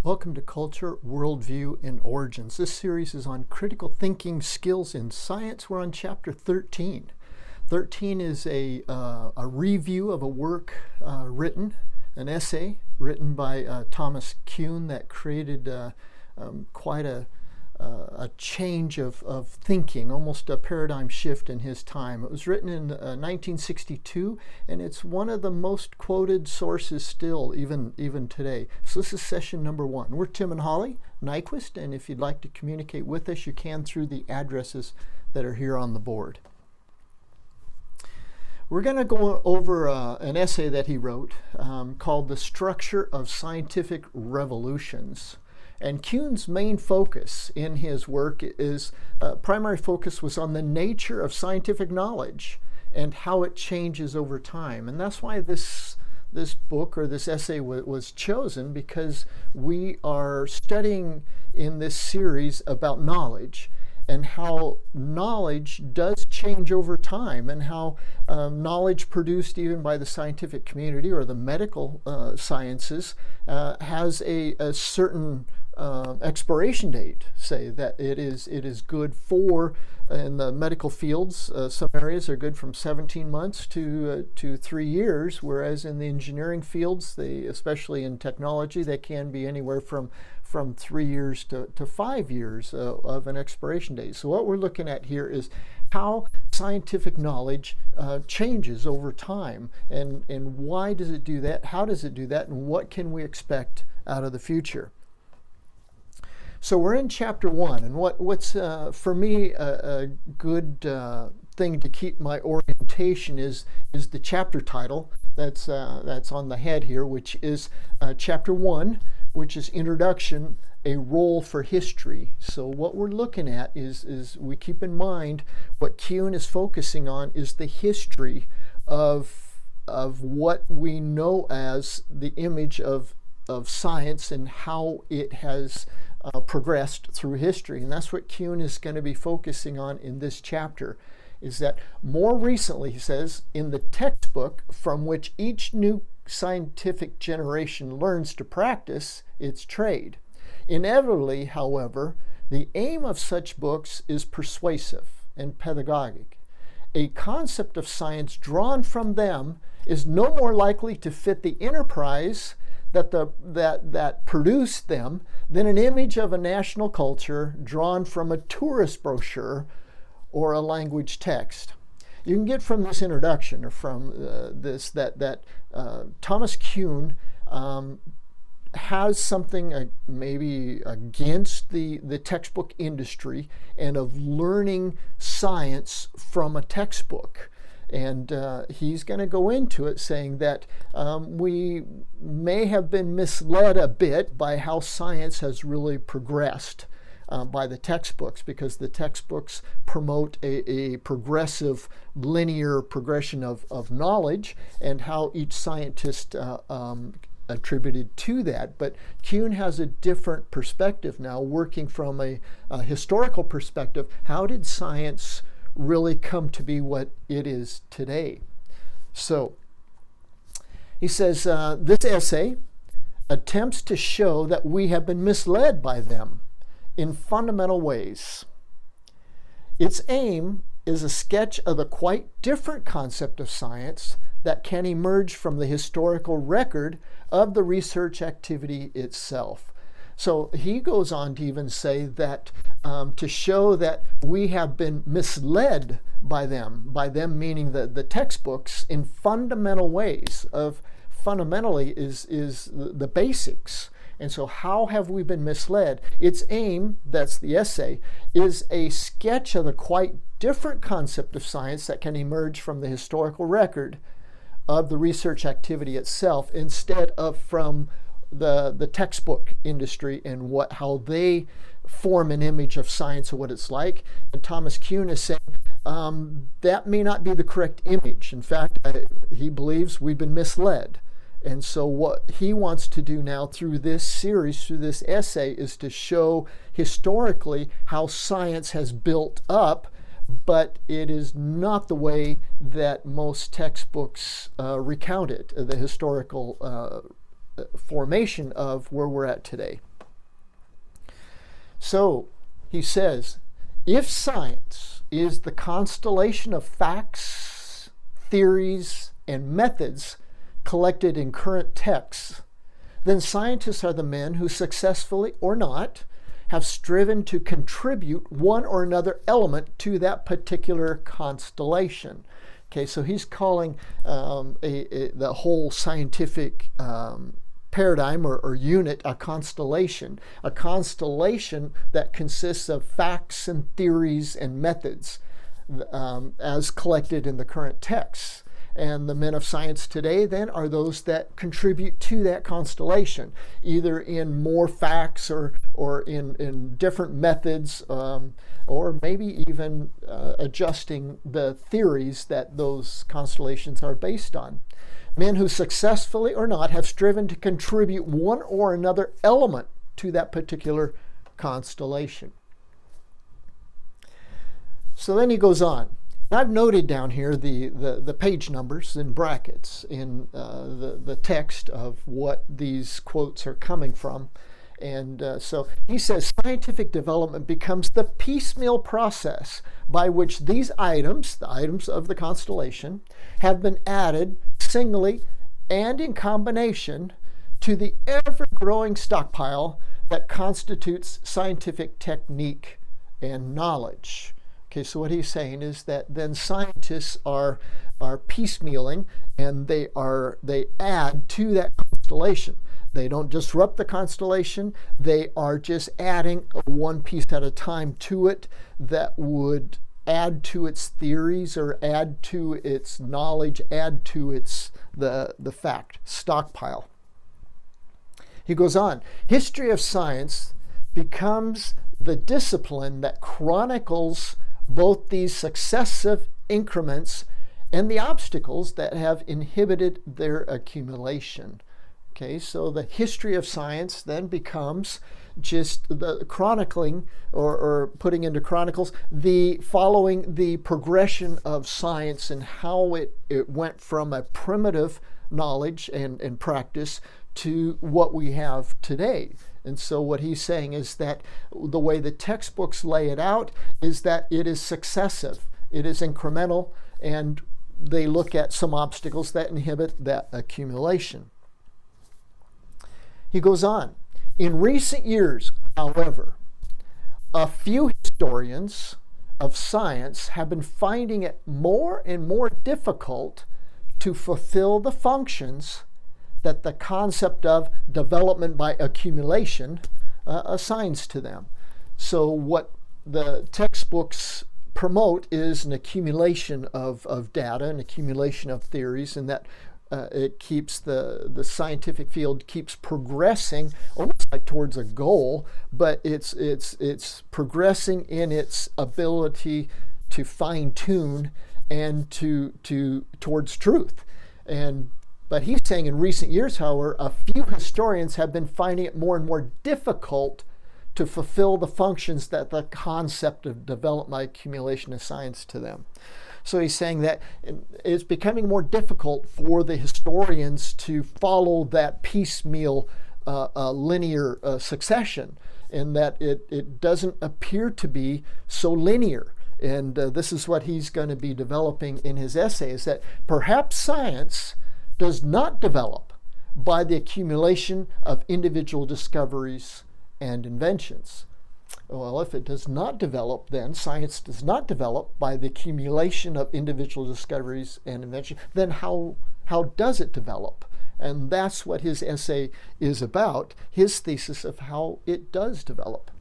Welcome to Culture, Worldview, and Origins. This series is on critical thinking skills in science. We're on chapter 13. 13 is a review of a work written, an essay written by Thomas Kuhn that created quite a change of thinking, almost a paradigm shift in his time. It was written in 1962, and it's one of the most quoted sources still, even today. So this is session number 1. We're Tim and Holly Nyquist, and if you'd like to communicate with us, you can through the addresses that are here on the board. We're going to go over an essay that he wrote called The Structure of Scientific Revolutions. And Kuhn's main focus in his work primary focus was on the nature of scientific knowledge and how it changes over time. And that's why this book or this essay was chosen, because we are studying in this series about knowledge and how knowledge does change over time, and how knowledge produced even by the scientific community or the medical sciences has a certain expiration date. Say that it is good for, in the medical fields, some areas are good from 17 months to 3 years, whereas in the engineering fields, especially in technology, they can be anywhere from 3 years to 5 years of an expiration date. So what we're looking at here is how scientific knowledge changes over time, and why does it do that, how does it do that, and what can we expect out of the future. So we're in chapter 1, and what's for me a good thing to keep my orientation is the chapter title that's on the head here, which is chapter 1, which is Introduction, a Role for History. So what we're looking at is we keep in mind what Kuhn is focusing on is the history of what we know as the image of science and how it has progressed through history. And that's what Kuhn is going to be focusing on in this chapter, is that more recently, he says, in the textbook from which each new scientific generation learns to practice its trade. Inevitably, however, the aim of such books is persuasive and pedagogic. A concept of science drawn from them is no more likely to fit the enterprise that produced them than an image of a national culture drawn from a tourist brochure or a language text. You can get from this introduction, or from this, that Thomas Kuhn has something maybe against the textbook industry and of learning science from a textbook. And he's going to go into it saying that we may have been misled a bit by how science has really progressed by the textbooks, because the textbooks promote a progressive, linear progression of knowledge, and how each scientist attributed to that. But Kuhn has a different perspective now, working from a historical perspective. How did science really come to be what it is today? So he says, this essay attempts to show that we have been misled by them in fundamental ways. Its aim is a sketch of the quite different concept of science that can emerge from the historical record of the research activity itself. So he goes on to even say that to show that we have been misled by them meaning the textbooks, in fundamental ways. Fundamentally is the basics. And so how have we been misled? Its aim, that's the essay, is a sketch of the quite different concept of science that can emerge from the historical record of the research activity itself, instead of from the textbook industry and how they form an image of science and what it's like. And Thomas Kuhn is saying that may not be the correct image. In fact, he believes we've been misled. And so what he wants to do now through this series, through this essay, is to show historically how science has built up, but it is not the way that most textbooks recount it, the historical formation of where we're at today. So he says, if science is the constellation of facts, theories, and methods collected in current texts, then scientists are the men who successfully or not have striven to contribute one or another element to that particular constellation. Okay, so he's calling the whole scientific paradigm or unit a constellation that consists of facts and theories and methods as collected in the current texts. And the men of science today then are those that contribute to that constellation, either in more facts or in different methods, or maybe even adjusting the theories that those constellations are based on. Men who successfully or not have striven to contribute one or another element to that particular constellation. So then he goes on. I've noted down here the page numbers in brackets in the text of what these quotes are coming from. And so he says, scientific development becomes the piecemeal process by which these items, the items of the constellation, have been added singly and in combination to the ever-growing stockpile that constitutes scientific technique and knowledge. Okay, so what he's saying is that then scientists are piecemealing, and they add to that constellation. They don't disrupt the constellation. They are just adding one piece at a time to it that would add to its theories or add to its knowledge, add to its the fact stockpile. He goes on. History of science becomes the discipline that chronicles both these successive increments and the obstacles that have inhibited their accumulation. Okay, so the history of science then becomes just the chronicling or putting into chronicles the following the progression of science and how it went from a primitive knowledge and practice to what we have today. And so what he's saying is that the way the textbooks lay it out is that it is successive, it is incremental, and they look at some obstacles that inhibit that accumulation. He goes on. In recent years, however, a few historians of science have been finding it more and more difficult to fulfill the functions that the concept of development by accumulation assigns to them. So what the textbooks promote is an accumulation of data, an accumulation of theories, and that it keeps the scientific field keeps progressing almost like towards a goal, but it's progressing in its ability to fine-tune and towards truth. But he's saying in recent years, however, a few historians have been finding it more and more difficult to fulfill the functions that the concept of development by accumulation assigns to them. So he's saying that it's becoming more difficult for the historians to follow that piecemeal linear succession, and that it doesn't appear to be so linear. And this is what he's going to be developing in his essay, is that perhaps science does not develop by the accumulation of individual discoveries and inventions. Well, if it does not develop, then science does not develop by the accumulation of individual discoveries and inventions, then how does it develop? And that's what his essay is about, his thesis of how it does develop.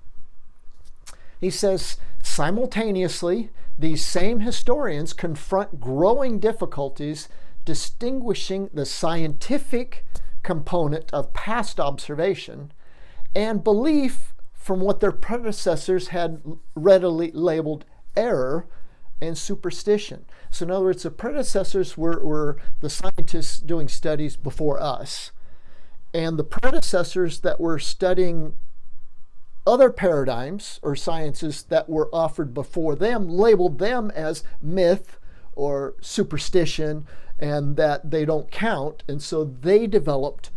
He says, simultaneously, these same historians confront growing difficulties distinguishing the scientific component of past observation and belief from what their predecessors had readily labeled error and superstition. So in other words, the predecessors were the scientists doing studies before us, and the predecessors that were studying other paradigms or sciences that were offered before them labeled them as myth or superstition, and that they don't count. And so they developed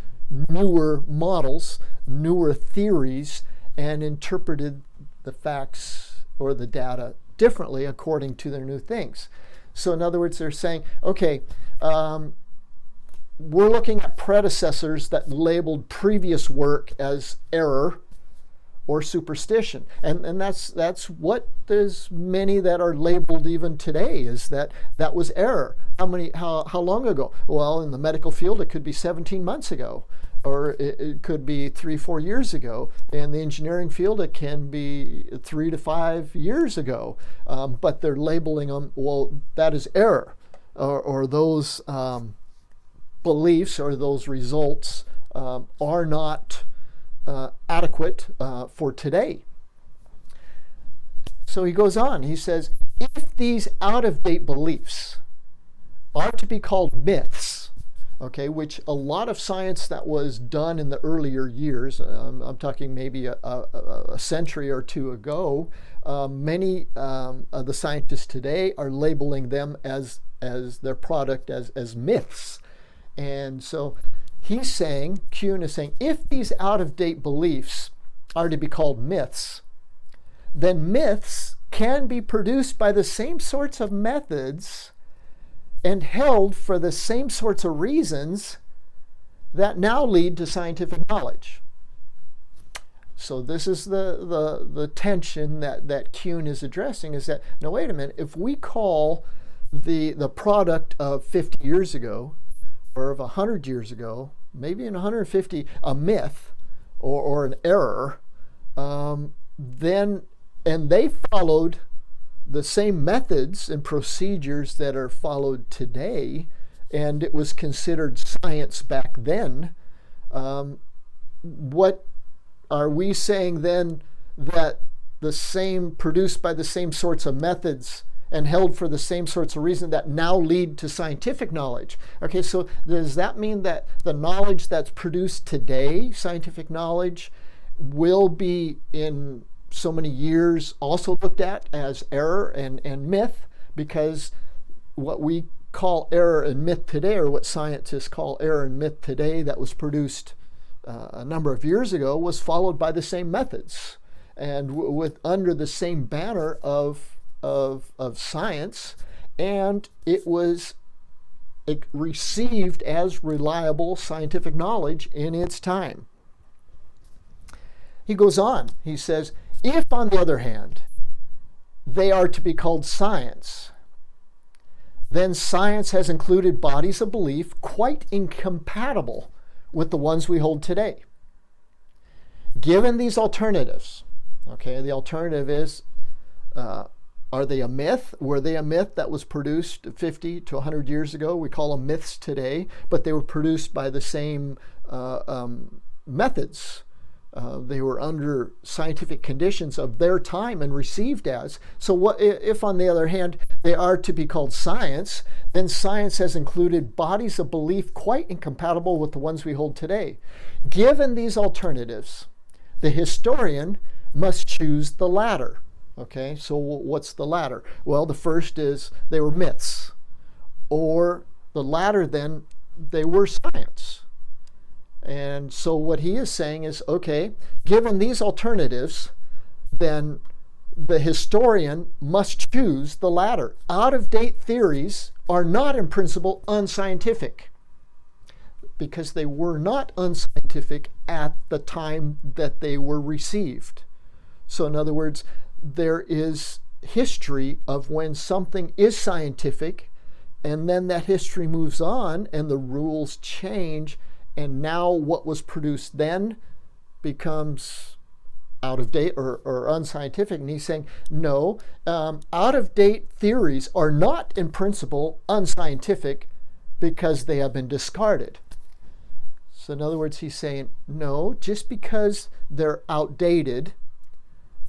newer models, newer theories, and interpreted the facts or the data differently according to their new things. So in other words, they're saying, okay, we're looking at predecessors that labeled previous work as error or superstition. And that's what there's many that are labeled even today, is that was error. How long ago? Well, in the medical field, it could be 17 months ago, or it could be 3-4 years ago. In the engineering field, it can be 3 to 5 years ago. But they're labeling them, well, that is error, or those beliefs or those results are not adequate for today. So he goes on, he says, if these out-of-date beliefs are to be called myths, okay, which a lot of science that was done in the earlier years, I'm talking maybe a century or two ago, many of the scientists today are labeling them as their product as myths. And so he's saying, Kuhn is saying, if these out-of-date beliefs are to be called myths, then myths can be produced by the same sorts of methods and held for the same sorts of reasons that now lead to scientific knowledge. So this is the tension that Kuhn is addressing, is that, no, wait a minute, if we call the product of 50 years ago, or of 100 years ago, maybe in 150, a myth or an error, then, and they followed the same methods and procedures that are followed today, and it was considered science back then, what are we saying then, that the same, produced by the same sorts of methods and held for the same sorts of reasons that now lead to scientific knowledge? Okay, so does that mean that the knowledge that's produced today, scientific knowledge, will be in so many years also looked at as error and myth? Because what we call error and myth today, or what scientists call error and myth today, that was produced a number of years ago, was followed by the same methods and with under the same banner of science, and it received as reliable scientific knowledge in its time. He goes on, he says, if on the other hand they are to be called science, then science has included bodies of belief quite incompatible with the ones we hold today. Given these alternatives, okay, the alternative is, are they a myth? Were they a myth that was produced 50 to 100 years ago? We call them myths today, but they were produced by the same methods. They were under scientific conditions of their time and received as. So what if, on the other hand, they are to be called science, then science has included bodies of belief quite incompatible with the ones we hold today. Given these alternatives, the historian must choose the latter. Okay, so what's the latter? Well, the first is they were myths, or the latter, then they were science. And so what he is saying is, okay, given these alternatives, then the historian must choose the latter. Out-of-date theories are not in principle unscientific, because they were not unscientific at the time that they were received. So in other words, there is history of when something is scientific, and then that history moves on and the rules change, and now what was produced then becomes out of date or unscientific. And he's saying, no, out of date theories are not in principle unscientific because they have been discarded. So in other words, he's saying, no, just because they're outdated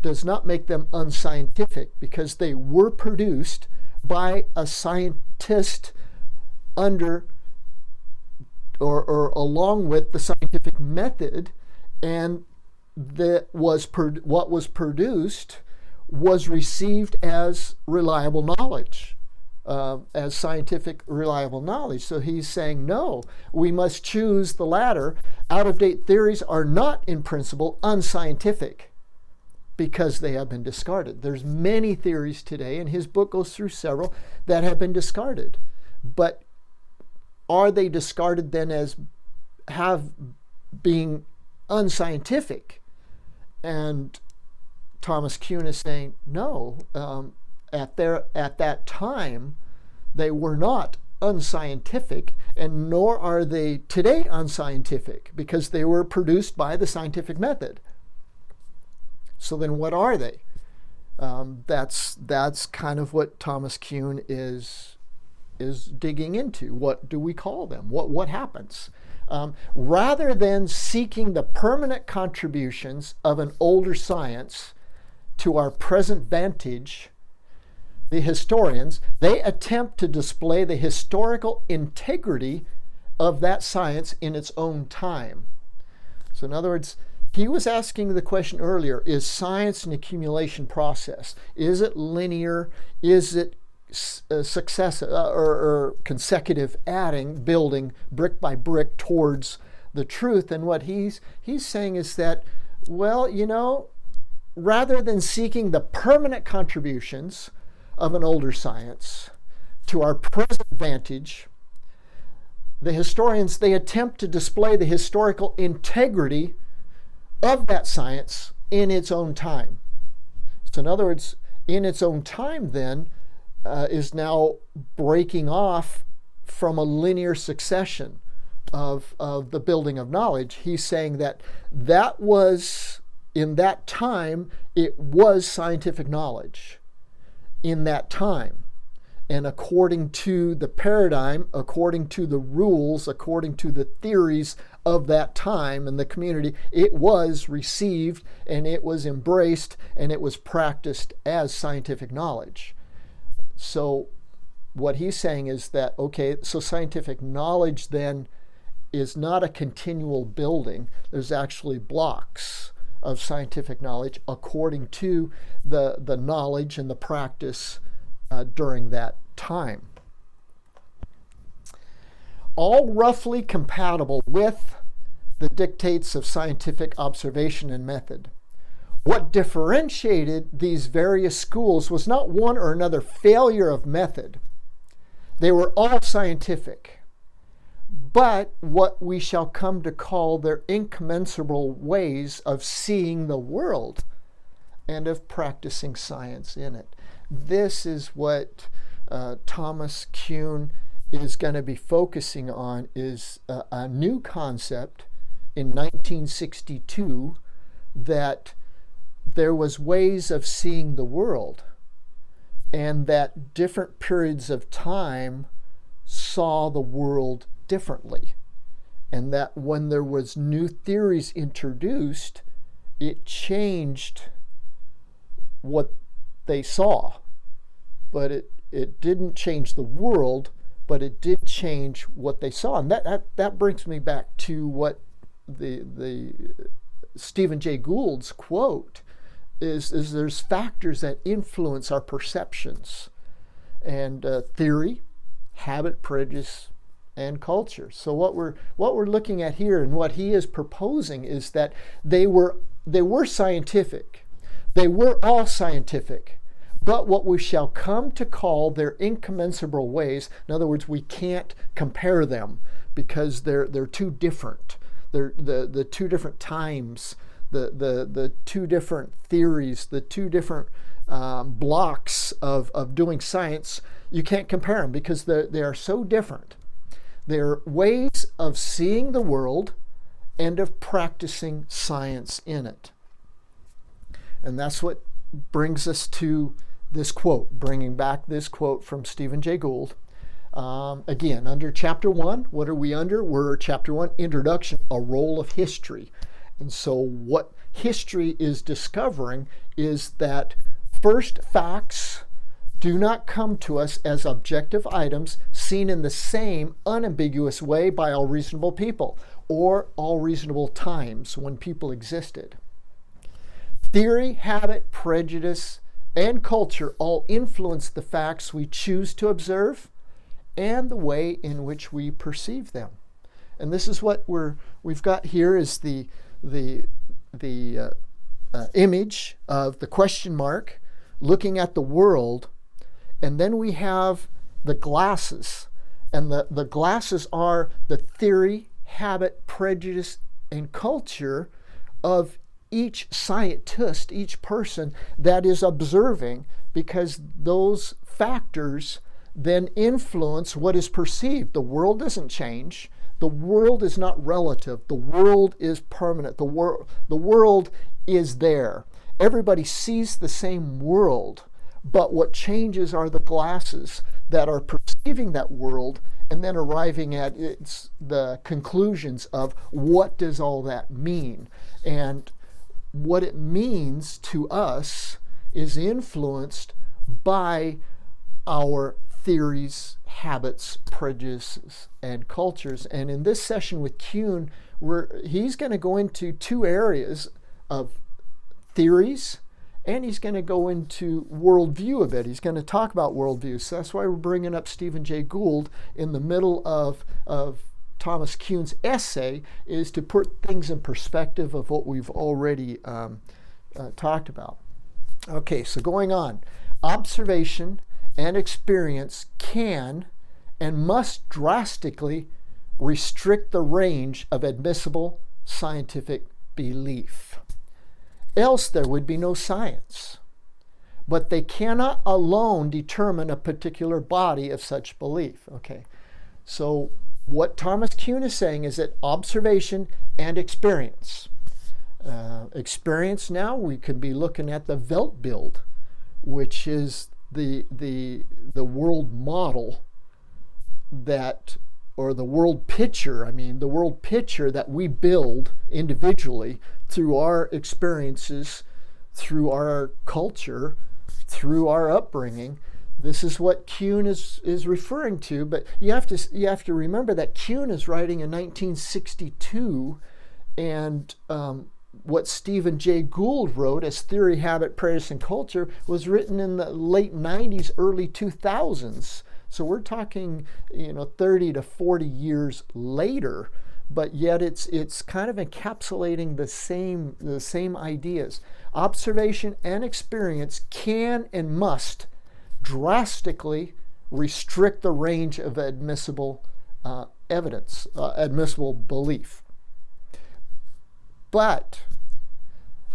does not make them unscientific, because they were produced by a scientist under or along with the scientific method, and what was produced was received as reliable knowledge, as scientific reliable knowledge. So he's saying, no, we must choose the latter. Out-of-date theories are not in principle unscientific, because they have been discarded. There's many theories today, and his book goes through several that have been discarded. But are they discarded then as being unscientific? And Thomas Kuhn is saying, no, at that time, they were not unscientific, and nor are they today unscientific, because they were produced by the scientific method. So then what are they? That's kind of what Thomas Kuhn is digging into. What do we call them? What happens? Rather than seeking the permanent contributions of an older science to our present vantage, the historians, they attempt to display the historical integrity of that science in its own time. So in other words, he was asking the question earlier, is science an accumulation process? Is it linear? Is it successive or consecutive adding, building brick by brick towards the truth? And what he's saying is that, well, rather than seeking the permanent contributions of an older science to our present vantage, the historians, they attempt to display the historical integrity of that science in its own time. So in other words, in its own time then is now breaking off from a linear succession of the building of knowledge. He's saying that was, in that time, it was scientific knowledge in that time. And according to the paradigm, according to the rules, according to the theories of that time and the community, it was received and it was embraced and it was practiced as scientific knowledge. So what he's saying is that, okay, so scientific knowledge then is not a continual building. There's actually blocks of scientific knowledge according to the knowledge and the practice during that time. All roughly compatible with the dictates of scientific observation and method. What differentiated these various schools was not one or another failure of method. They were all scientific, but what we shall come to call their incommensurable ways of seeing the world and of practicing science in it. This is what Thomas Kuhn is going to be focusing on, is a new concept in 1962 that there was ways of seeing the world, and that different periods of time saw the world differently, and that when there was new theories introduced, it changed what they saw. But it didn't change the world, but it did change what they saw. And that brings me back to what the Stephen Jay Gould's quote is there's factors that influence our perceptions, and theory, habit, prejudice, and culture. So what we're looking at here, and what he is proposing, is that they were scientific. They were all scientific, but what we shall come to call their incommensurable ways. In other words, we can't compare them because they're too different. They're the two different times, the two different theories, the two different blocks of doing science. You can't compare them because they are so different. They're ways of seeing the world and of practicing science in it. And that's what brings us to this quote, bringing back this quote from Stephen Jay Gould. Again, under Chapter 1, what are we under? We're Chapter 1, Introduction, a role of history. And so what history is discovering is that first, facts do not come to us as objective items seen in the same unambiguous way by all reasonable people or all reasonable times when people existed. Theory, habit, prejudice, and culture all influence the facts we choose to observe and the way in which we perceive them. And this is what we've got here is the image of the question mark, looking at the world, and then we have the glasses. And the glasses are the theory, habit, prejudice, and culture of each scientist, each person that is observing, because those factors then influence what is perceived. The world doesn't change. The world is not relative. The world is permanent. The world is there. Everybody sees the same world, but what changes are the glasses that are perceiving that world and then arriving at the conclusions of what does all that mean. And what it means to us is influenced by our theories, habits, prejudices, and cultures. And in this session with Kuhn, he's going to go into two areas of theories, and he's going to go into worldview a bit. He's going to talk about worldview. So that's why we're bringing up Stephen Jay Gould in the middle of Thomas Kuhn's essay, is to put things in perspective of what we've already talked about. Okay, so going on. Observation and experience can and must drastically restrict the range of admissible scientific belief. Else there would be no science. But they cannot alone determine a particular body of such belief. Okay, so what Thomas Kuhn is saying is that observation and experience. Experience now, we could be looking at the Weltbild, which is the world model that, or the world picture, the world picture that we build individually through our experiences, through our culture, through our upbringing. This is what Kuhn is referring to, but you have to remember that Kuhn is writing in 1962, and what Stephen Jay Gould wrote as Theory, Habit, Prejudice, and Culture was written in the late 90s, early 2000s. So we're talking, 30 to 40 years later, but yet it's kind of encapsulating the same ideas. Observation and experience can and must drastically restrict the range of admissible evidence, admissible belief. But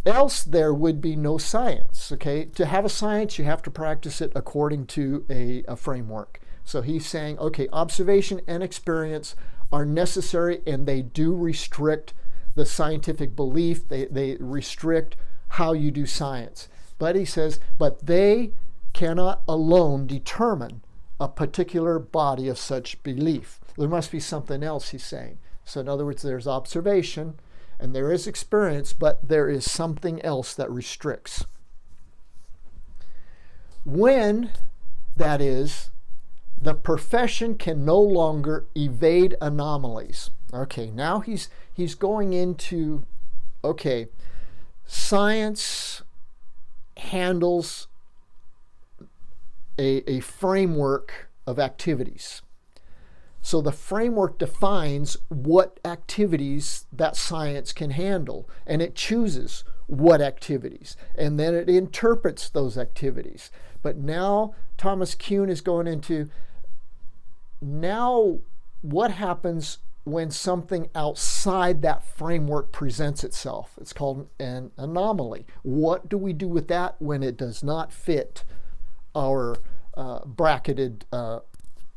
else there would be no science. Okay, to have a science, you have to practice it according to a framework. So he's saying, okay, observation and experience are necessary, and they do restrict the scientific belief. They restrict how you do science. But he says, but they cannot alone determine a particular body of such belief. There must be something else, he's saying. So in other words, there's observation and there is experience, but there is something else that restricts. When, that is, the profession can no longer evade anomalies. Okay, now he's going into, okay, science handles a framework of activities. So the framework defines what activities that science can handle, and it chooses what activities, and then it interprets those activities. But now Thomas Kuhn is going into, now what happens when something outside that framework presents itself? It's called an anomaly. What do we do with that when it does not fit our bracketed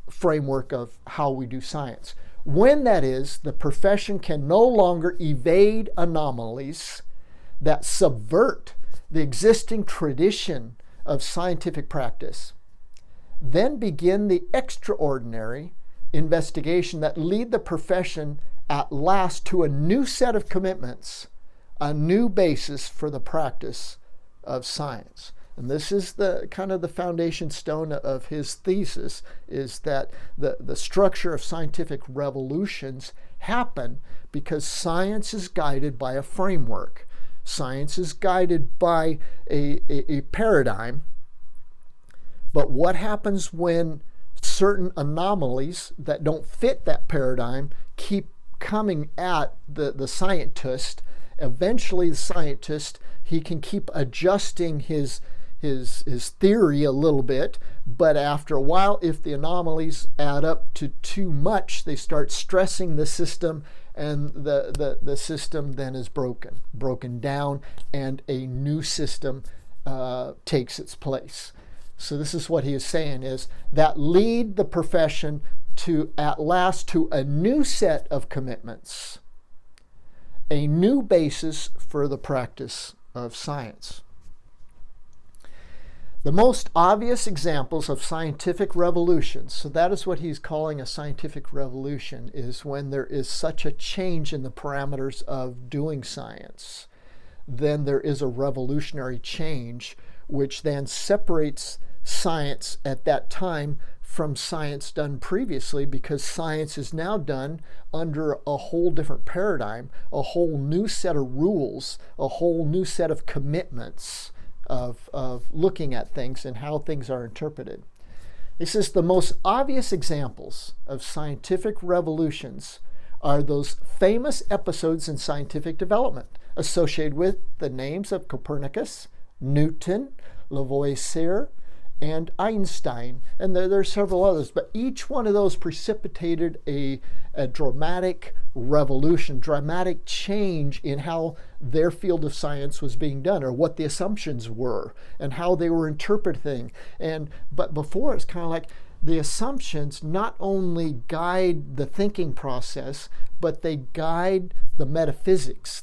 framework of how we do science? When, that is, the profession can no longer evade anomalies that subvert the existing tradition of scientific practice, then begin the extraordinary investigation that lead the profession at last to a new set of commitments, a new basis for the practice of science. And this is the kind of the foundation stone of his thesis, is that the structure of scientific revolutions happen because science is guided by a framework. Science is guided by a paradigm. But what happens when certain anomalies that don't fit that paradigm keep coming at the scientist, eventually the scientist, he can keep adjusting his theory a little bit, but after a while, if the anomalies add up to too much, they start stressing the system, and the system then is broken down, and a new system takes its place. So this is what he is saying, is that lead the profession to at last to a new set of commitments, a new basis for the practice of science. The most obvious examples of scientific revolutions, so that is what he's calling a scientific revolution, is when there is such a change in the parameters of doing science. Then there is a revolutionary change, which then separates science at that time from science done previously, because science is now done under a whole different paradigm, a whole new set of rules, a whole new set of commitments of looking at things and how things are interpreted. He says the most obvious examples of scientific revolutions are those famous episodes in scientific development associated with the names of Copernicus, Newton, Lavoisier, and Einstein. And there are several others, but each one of those precipitated a dramatic revolution, dramatic change in how their field of science was being done, or what the assumptions were, and how they were interpreting. But before, it's kind of like the assumptions not only guide the thinking process, but they guide the metaphysics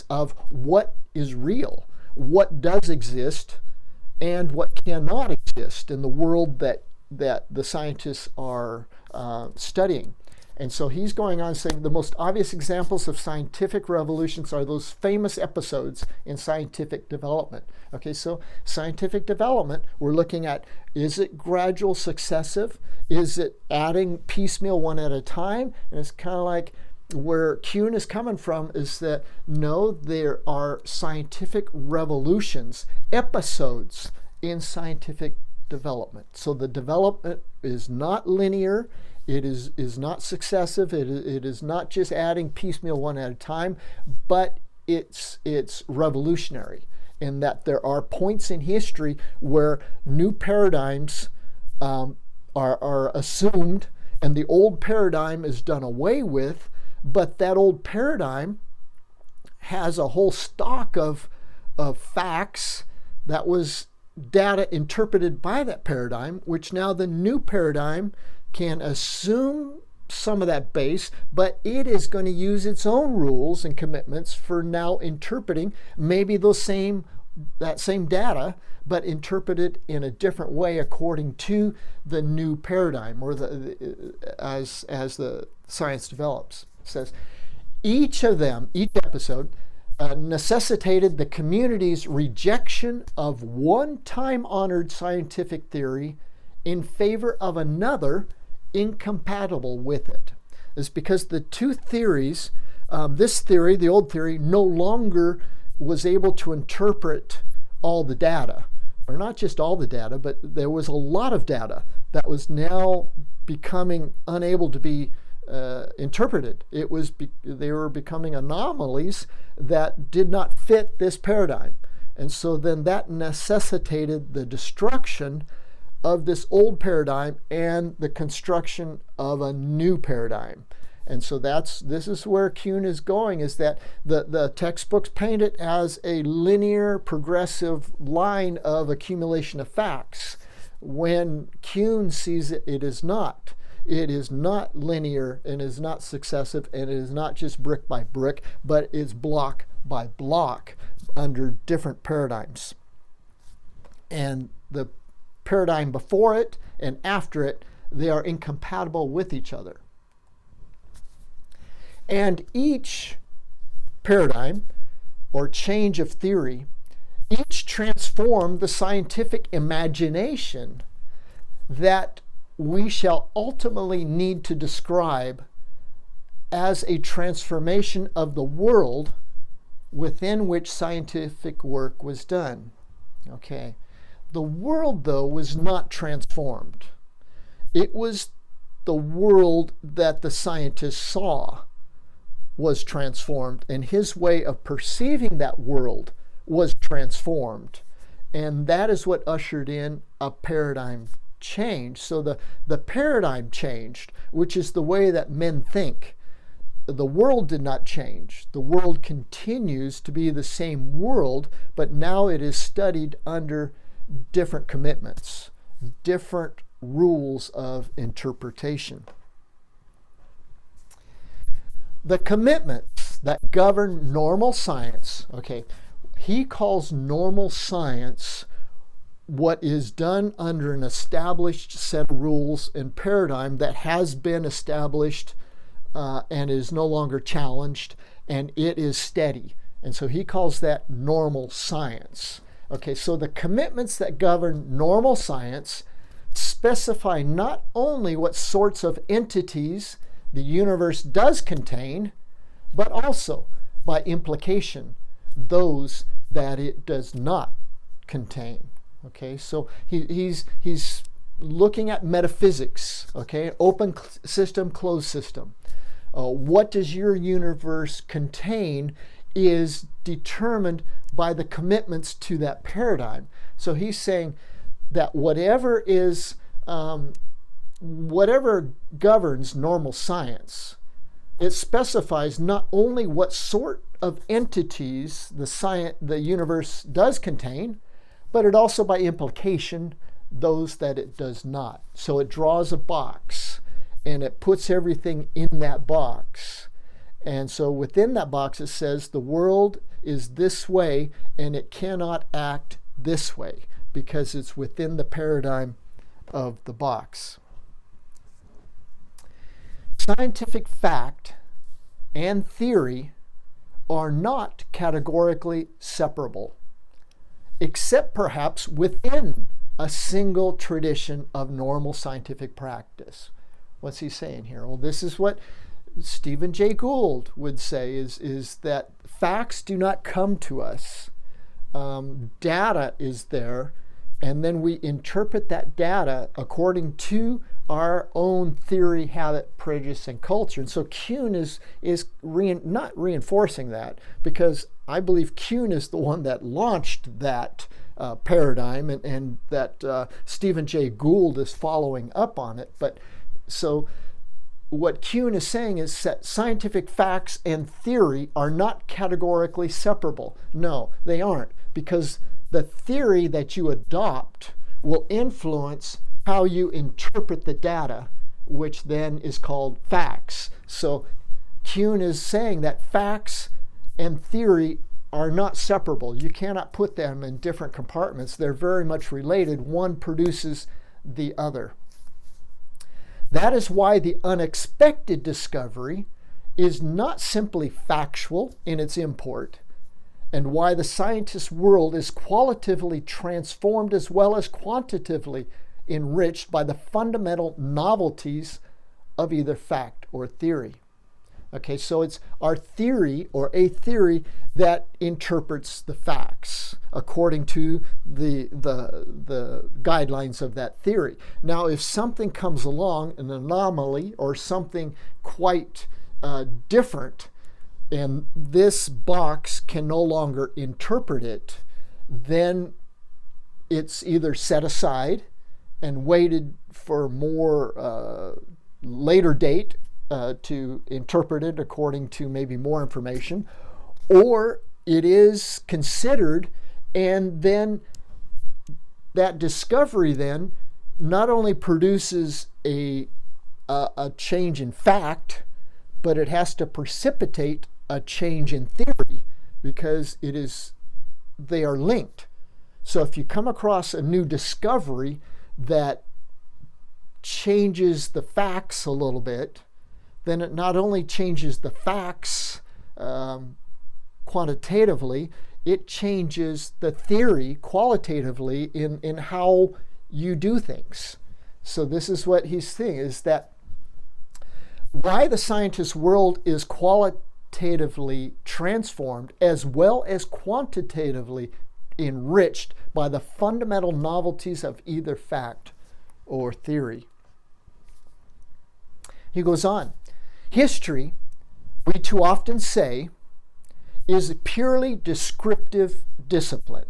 of what is real, what does exist, and what cannot exist in the world that the scientists are studying. And so he's going on saying the most obvious examples of scientific revolutions are those famous episodes in scientific development. Okay, so scientific development, we're looking at, is it gradual, successive? Is it adding piecemeal, one at a time? And it's kind of like where Kuhn is coming from, is that no, there are scientific revolutions, episodes in scientific development. So the development is not linear. It is not successive. It is not just adding piecemeal, one at a time, but it's revolutionary in that there are points in history where new paradigms are assumed, and the old paradigm is done away with, but that old paradigm has a whole stock of facts that was data interpreted by that paradigm, which now the new paradigm can assume some of that base, but it is going to use its own rules and commitments for now interpreting maybe that same data, but interpreted in a different way according to the new paradigm, or as the science develops. It says each episode necessitated the community's rejection of one time-honored scientific theory in favor of another incompatible with it. It's because the two theories, this theory, the old theory, no longer was able to interpret all the data, or not just all the data, but there was a lot of data that was now becoming unable to be interpreted. They were becoming anomalies that did not fit this paradigm. And so then that necessitated the destruction of this old paradigm and the construction of a new paradigm. And so this is where Kuhn is going, is that the textbooks paint it as a linear, progressive line of accumulation of facts. When Kuhn sees it, it is not. It is not linear, and is not successive, and it is not just brick by brick, but it's block by block under different paradigms. And the paradigm before it and after it, they are incompatible with each other. And each paradigm or change of theory, each transformed the scientific imagination that we shall ultimately need to describe as a transformation of the world within which scientific work was done. Okay. The world, though, was not transformed. It was the world that the scientists saw was transformed, and his way of perceiving that world was transformed. And that is what ushered in a paradigm change. So the paradigm changed, which is the way that men think. The world did not change. The world continues to be the same world, but now it is studied under different commitments, different rules of interpretation. The commitments that govern normal science, okay, he calls normal science what is done under an established set of rules and paradigm that has been established and is no longer challenged, and it is steady. And so he calls that normal science. Okay, so the commitments that govern normal science specify not only what sorts of entities the universe does contain, but also, by implication, those that it does not contain. Okay, so he's looking at metaphysics. Okay, open system, closed system. What does your universe contain is determined by the commitments to that paradigm. So he's saying that whatever governs normal science, it specifies not only what sort of entities the universe does contain, but it also, by implication, those that it does not. So it draws a box, and it puts everything in that box. And so within that box it says the world is this way and it cannot act this way because it's within the paradigm of the box. Scientific fact and theory are not categorically separable, except perhaps within a single tradition of normal scientific practice. What's he saying here? Well, this is what Stephen Jay Gould would say is that facts do not come to us. Data is there, and then we interpret that data according to our own theory, habit, prejudice, and culture. And so Kuhn is not reinforcing that, because I believe Kuhn is the one that launched that paradigm, and that Stephen Jay Gould is following up on it. But so what Kuhn is saying is that scientific facts and theory are not categorically separable. No, they aren't, because the theory that you adopt will influence how you interpret the data, which then is called facts. So Kuhn is saying that facts and theory are not separable. You cannot put them in different compartments. They're very much related. One produces the other. That is why the unexpected discovery is not simply factual in its import, and why the scientist's world is qualitatively transformed as well as quantitatively enriched by the fundamental novelties of either fact or theory. Okay, so it's our theory or a theory that interprets the facts according to the guidelines of that theory. Now, if something comes along, an anomaly or something quite different, and this box can no longer interpret it, then it's either set aside and waited for more later date to interpret it according to maybe more information, or it is considered, and then that discovery then not only produces a change in fact, but it has to precipitate a change in theory, because they are linked. So if you come across a new discovery that changes the facts a little bit, then it not only changes the facts quantitatively, it changes the theory qualitatively in how you do things. So this is what he's saying, is that why the scientist's world is qualitatively transformed as well as quantitatively enriched by the fundamental novelties of either fact or theory. He goes on. History we too often say, is a purely descriptive discipline.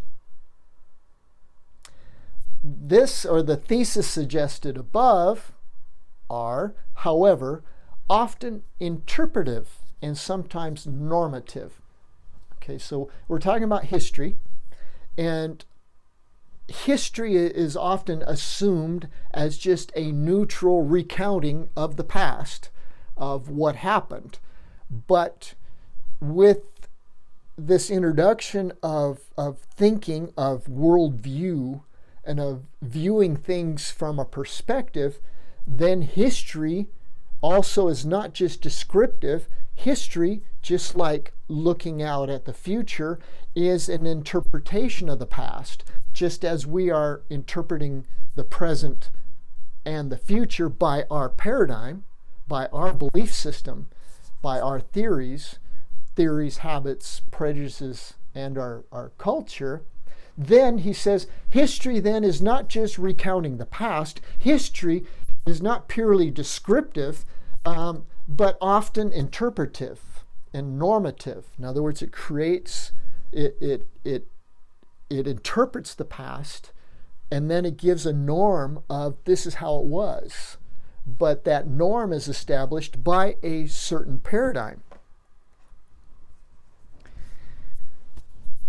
This, or the thesis suggested above, are, however, often interpretive and sometimes normative. Okay, so we're talking about history, and history is often assumed as just a neutral recounting of the past, of what happened. But with this introduction of thinking, of worldview, and of viewing things from a perspective, then history also is not just descriptive. History, just like looking out at the future, is an interpretation of the past, just as we are interpreting the present and the future by our paradigm, by our belief system, by our theories, habits, prejudices, and our culture. Then he says, history then is not just recounting the past. History is not purely descriptive, but often interpretive and normative. In other words, it creates, it interprets the past, and then it gives a norm of this is how it was. But that norm is established by a certain paradigm.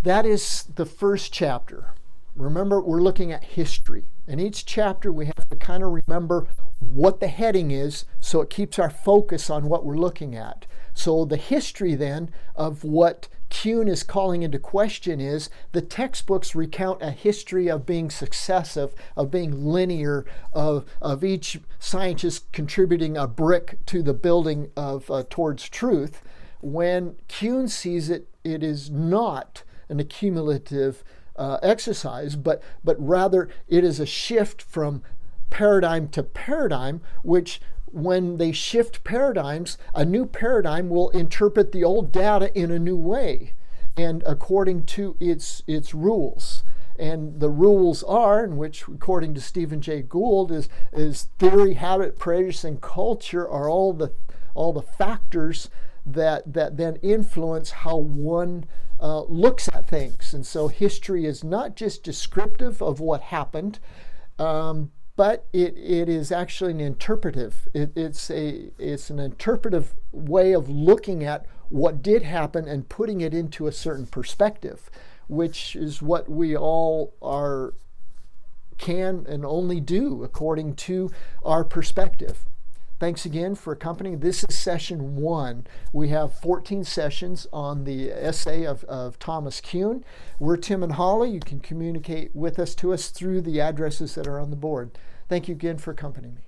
That is the first chapter. Remember, we're looking at history. In each chapter, we have to kind of remember what the heading is, so it keeps our focus on what we're looking at. So the history then of what Kuhn is calling into question is the textbooks recount a history of being successive, of being linear, of each scientist contributing a brick to the building of towards truth. When Kuhn sees it, it is not an accumulative exercise, but rather it is a shift from paradigm to paradigm, which when they shift paradigms, a new paradigm will interpret the old data in a new way and according to its rules. And the rules are, in which according to Stephen Jay Gould, is theory, habit, prejudice, and culture are all the factors that then influence how one looks at things. And so history is not just descriptive of what happened, but it is actually an interpretive. It's an interpretive way of looking at what did happen and putting it into a certain perspective, which is what we all can and only do according to our perspective. Thanks again for accompanying. This is session 1. We have 14 sessions on the essay of Thomas Kuhn. We're Tim and Holly. You can communicate with us through the addresses that are on the board. Thank you again for accompanying me.